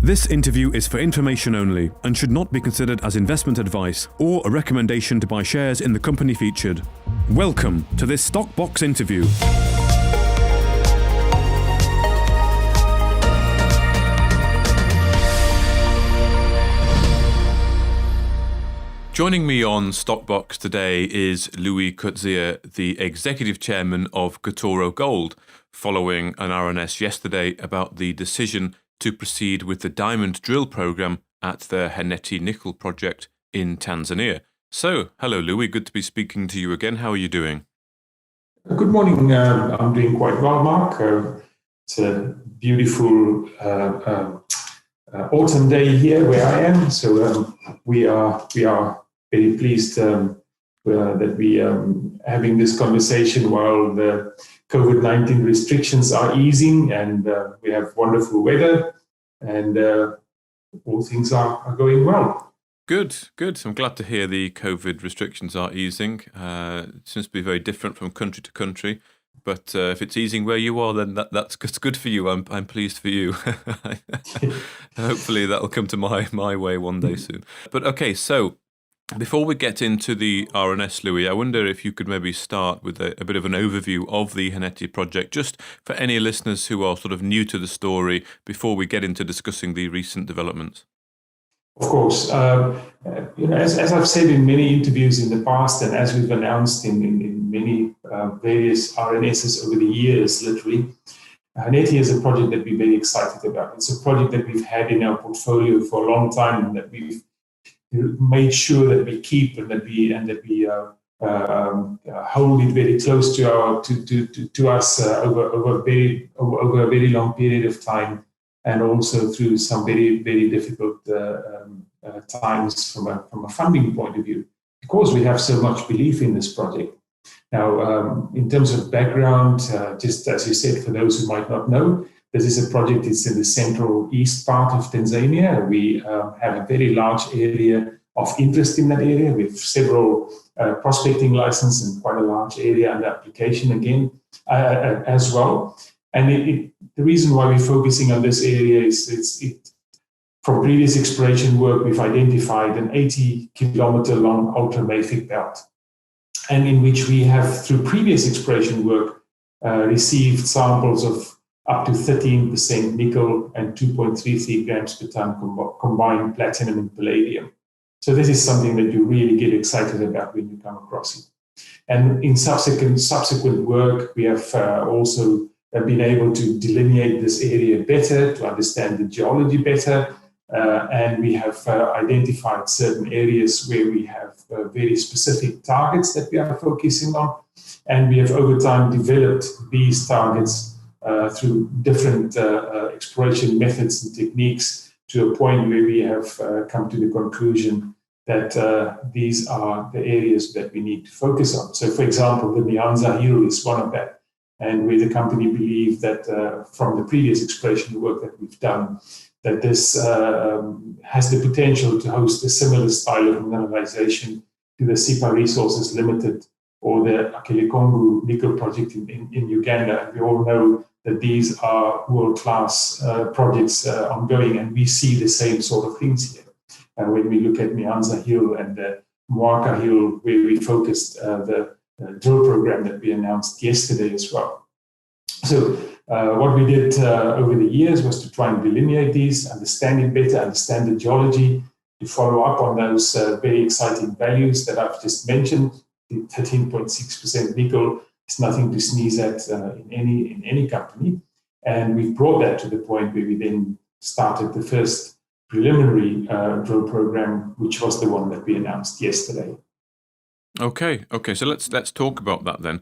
This interview is for information only and should not be considered as investment advice or a recommendation to buy shares in the company featured. Welcome to this Stock Box interview. Joining me on Stockbox today is Louis Coatzee, the Executive Chairman of Katoro Gold, following an RNS yesterday about the decision to proceed with the diamond drill program at the Heneti nickel project in Tanzania. So, hello Louis, good to be speaking to you again. How are you doing? Good morning. I'm doing quite well, Mark. It's a beautiful autumn day here where I am. So we are very pleased that we are having this conversation while the COVID-19 restrictions are easing and we have wonderful weather and all things are going well. Good. I'm glad to hear the COVID restrictions are easing. It seems to be very different from country to country. But if it's easing where you are, then that's good for you. I'm pleased for you. Hopefully that'll come to my way one day soon. But okay, so before we get into the RNS, Louis, I wonder if you could maybe start with a bit of an overview of the Heneti project, just for any listeners who are sort of new to the story, before we get into discussing the recent developments. Of course. As I've said in many interviews in the past, and as we've announced in many various RNSs over the years, literally, Heneti is a project that we're very excited about. It's a project that we've had in our portfolio for a long time and that we've made sure that we keep and that we hold it very close to us over a very long period of time, and also through some very, very difficult times from a funding point of view, because we have so much belief in this project. Now, in terms of background, just as you said, for those who might not know, this is a project. It's in the central east part of Tanzania. We have a very large area of interest in that area with several prospecting licenses and quite a large area under application again as well. And the reason why we're focusing on this area is from previous exploration work, we've identified an 80-kilometer long ultramafic belt, and in which we have, through previous exploration work, received samples of up to 13% nickel and 2.33 grams per ton combined platinum and palladium. So this is something that you really get excited about when you come across it. And in subsequent work, we have also been able to delineate this area better, to understand the geology better, and we have identified certain areas where we have very specific targets that we are focusing on, and we have over time developed these targets through different exploration methods and techniques to a point where we have come to the conclusion that these are the areas that we need to focus on. So, for example, the Nyanza Hill is one of that, and where the company believed that from the previous exploration work that we've done, that this has the potential to host a similar style of mineralization to the Sipa Resources Limited or the Akelekongu nickel project in Uganda. And we all know that these are world-class projects ongoing, and we see the same sort of things here. And when we look at Nyanza Hill and the Mwaka Hill, where we focused the drill program that we announced yesterday as well. So what we did over the years was to try and delineate these, understand it better, understand the geology, to follow up on those very exciting values that I've just mentioned. The 13.6% nickel is nothing to sneeze at in any company. And we brought that to the point where we then started the first preliminary drill program, which was the one that we announced yesterday. Okay. So let's talk about that then.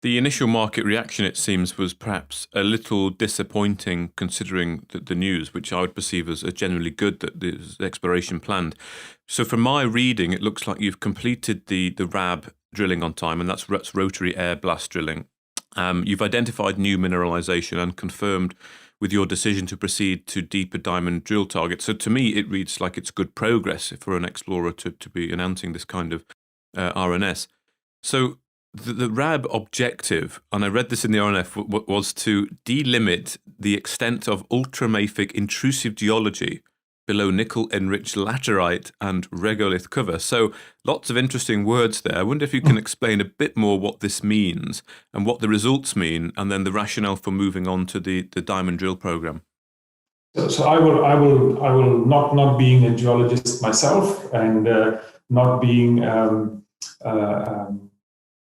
The initial market reaction, it seems, was perhaps a little disappointing considering the news, which I would perceive as generally good, that there's exploration planned. So from my reading, it looks like you've completed the RAB drilling on time, and that's rotary air blast drilling. You've identified new mineralization and confirmed with your decision to proceed to deeper diamond drill targets. So to me, it reads like it's good progress for an explorer to be announcing this kind of RNS. So the RAB objective, and I read this in the RNF, was to delimit the extent of ultramafic intrusive geology below nickel-enriched laterite and regolith cover. So lots of interesting words there. I wonder if you can explain a bit more what this means and what the results mean, and then the rationale for moving on to the diamond drill program. So I will not being a geologist myself, and not being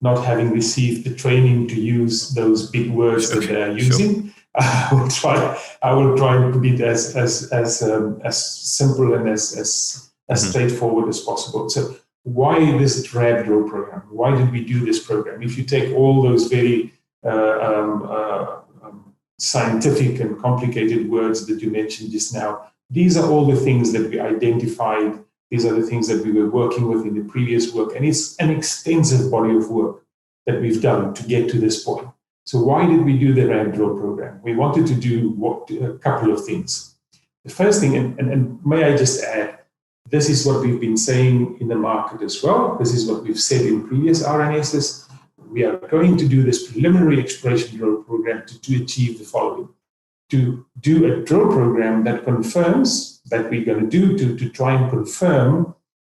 not having received the training to use those big words that they're using. Sure. I will try and put it as simple and as straightforward as possible. So why this RAB drill program? Why did we do this program? If you take all those very scientific and complicated words that you mentioned just now, these are all the things that we identified. These are the things that we were working with in the previous work. And it's an extensive body of work that we've done to get to this point. So why did we do the RAB drill program? We wanted to do a couple of things. The first thing, and may I just add, this is what we've been saying in the market as well. This is what we've said in previous RNSs. We are going to do this preliminary exploration drill program to achieve the following. To do a drill program that confirms that we're going to do to try and confirm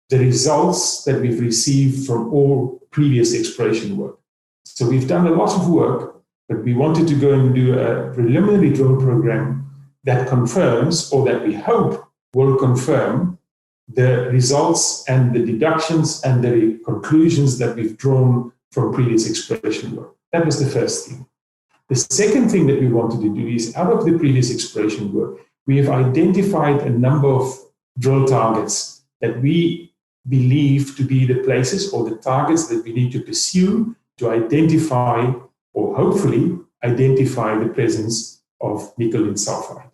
the results that we've received from all previous exploration work. So we've done a lot of work, but we wanted to go and do a preliminary drill program that confirms, or that we hope will confirm, the results and the deductions and the conclusions that we've drawn from previous exploration work. That was the first thing. The second thing that we wanted to do is, out of the previous exploration work, we have identified a number of drill targets that we believe to be the places or the targets that we need to pursue to identify, or hopefully identify, the presence of nickel in sulfide.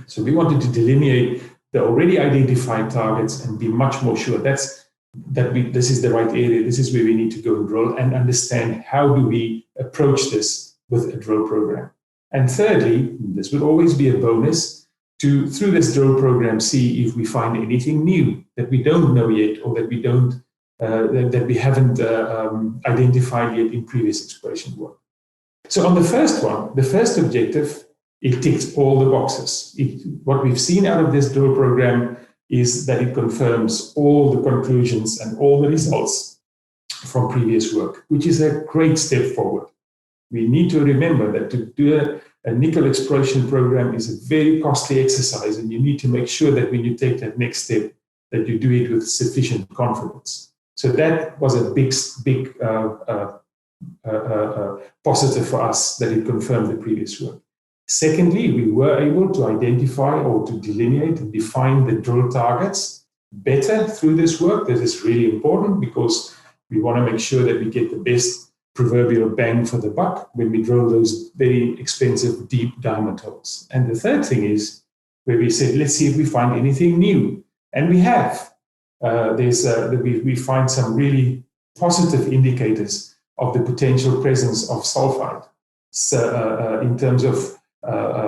So we wanted to delineate the already identified targets and be much more sure this is the right area, this is where we need to go and drill, and understand how do we approach this with a drill program. And thirdly, this would always be a bonus, to, through this drill program, see if we find anything new that we don't know yet, or that we don't that we haven't identified yet in previous exploration work. So on the first one, the first objective, it ticks all the boxes. What we've seen out of this drill program is that it confirms all the conclusions and all the results from previous work, which is a great step forward. We need to remember that to do a nickel exploration program is a very costly exercise, and you need to make sure that when you take that next step, that you do it with sufficient confidence. So that was a big positive for us, that it confirmed the previous work. Secondly, we were able to identify, or to delineate and define, the drill targets better through this work. This is really important, because we want to make sure that we get the best proverbial bang for the buck when we drill those very expensive deep diamond holes. And the third thing is where we said, let's see if we find anything new. And we have. We find some really positive indicators of the potential presence of sulfide. So, in terms of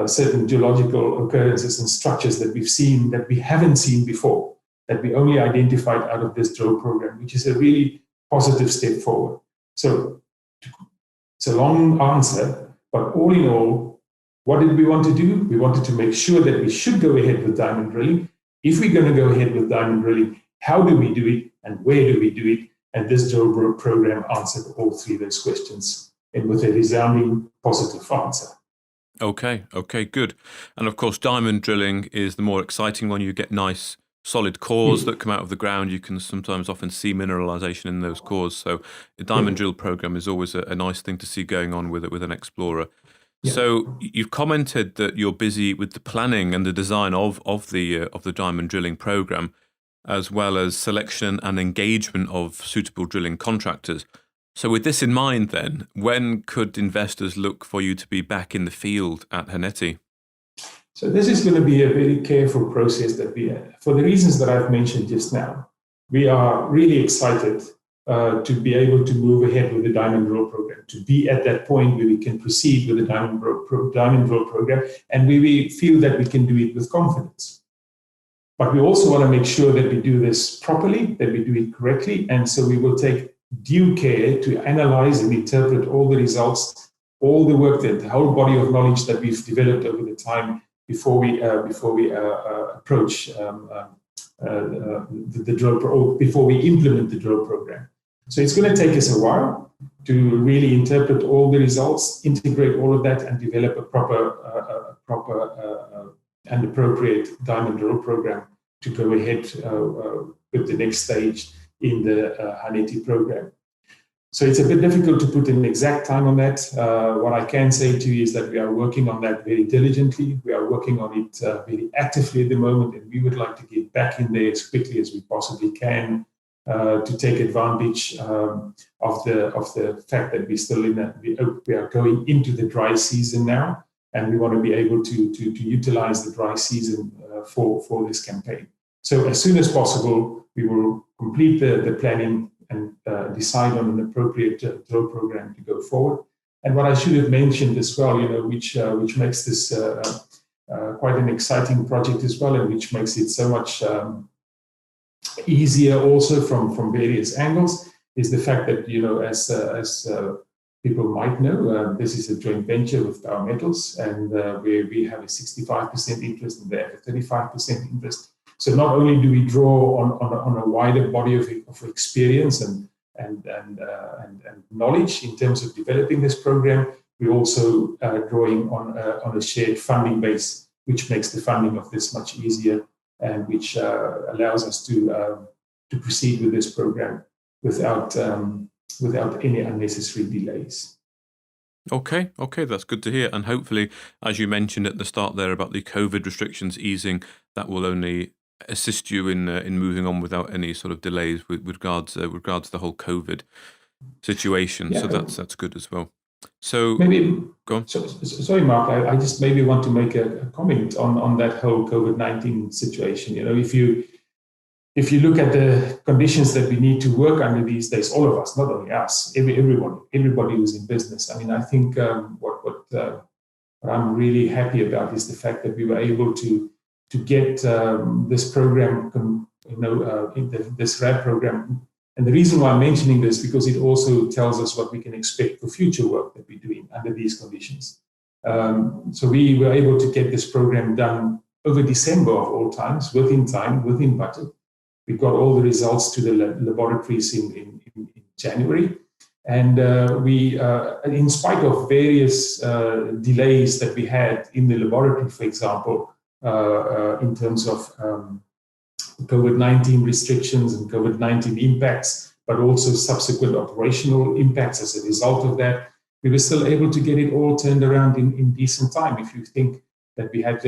certain geological occurrences and structures that we've seen that we haven't seen before, that we only identified out of this drill program, which is a really positive step forward. So it's a long answer, but all in all, what did we want to do? We wanted to make sure that we should go ahead with diamond drilling. If we're going to go ahead with diamond drilling, how do we do it and where do we do it? And this drill program answered all three of those questions, and with a resounding positive answer. Okay, good. And of course, diamond drilling is the more exciting one. You get nice, solid cores that come out of the ground. You can sometimes often see mineralization in those cores. So the diamond drill program is always a nice thing to see going on with an explorer. Yeah. So you've commented that you're busy with the planning and the design of the diamond drilling program, as well as selection and engagement of suitable drilling contractors. So with this in mind then, when could investors look for you to be back in the field at Haneti? So this is going to be a very careful process that we have. For the reasons that I've mentioned just now, we are really excited to be able to move ahead with the diamond drill program, to be at that point where we can proceed with the diamond drill program, and we feel that we can do it with confidence. But we also want to make sure that we do this properly, that we do it correctly, and so we will take due care to analyze and interpret all the results, all the work, the whole body of knowledge that we've developed over the time before we approach the drill, or before we implement the drill program. So it's going to take us a while to really interpret all the results, integrate all of that, and develop a proper and appropriate diamond drill program to go ahead with the next stage in the Haneti program. So it's a bit difficult to put an exact time on that. What I can say to you is that we are working on that very diligently. We are working on it very actively at the moment, and we would like to get back in there as quickly as we possibly can to take advantage of the fact that we're still we are going into the dry season now, and we want to be able to utilize the dry season for this campaign. So as soon as possible, we will complete the planning and decide on an appropriate drill program to go forward. And what I should have mentioned as well, which makes this quite an exciting project as well, and which makes it so much easier also from various angles, is the fact that, as people might know, this is a joint venture with Dow Metals, and where we have a 65% interest and they have a 35% interest. So not only do we draw on a wider body of experience and knowledge in terms of developing this program, we're also drawing on a shared funding base, which makes the funding of this much easier, and which allows us to proceed with this program without any unnecessary delays. Okay, that's good to hear. And hopefully, as you mentioned at the start there about the COVID restrictions easing, that will only assist you in moving on without any sort of delays with regards to the whole COVID situation. Yeah. So that's good as well. So maybe go on. Sorry, Mark. I just maybe want to make a comment on that whole COVID-19 situation. If you look at the conditions that we need to work under these days, all of us, not only us, everybody who's in business. I mean, I think what I'm really happy about is the fact that we were able to get this program, this RAD program. And the reason why I'm mentioning this, because it also tells us what we can expect for future work that we're doing under these conditions. So we were able to get this program done over December of all times, within time, within budget. We got all the results to the laboratories in January. And we, in spite of various delays that we had in the laboratory, for example, in terms of COVID-19 restrictions and COVID-19 impacts, but also subsequent operational impacts as a result of that, we were still able to get it all turned around in decent time. If you think that we had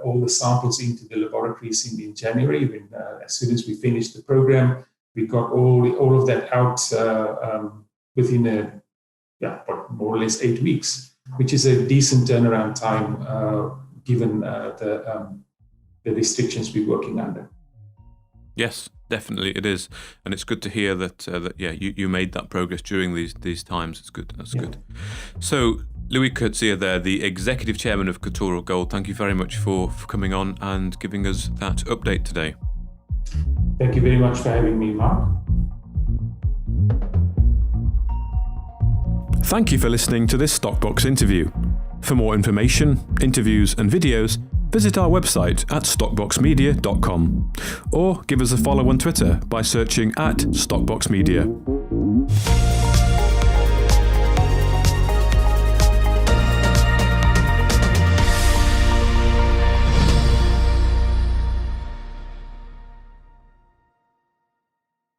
all the samples into the laboratories in January, when as soon as we finished the program, we got all of that out within more or less 8 weeks, which is a decent turnaround time given the restrictions we're working under. Yes, definitely it is, and it's good to hear that you made that progress during these times. It's good. That's good. So Louis Coatzee there, the executive chairman of Katoro Gold. Thank you very much for coming on and giving us that update today. Thank you very much for having me, Mark. Thank you for listening to this Stockbox interview. For more information, interviews and videos, visit our website at stockboxmedia.com or give us a follow on Twitter by searching @StockboxMedia.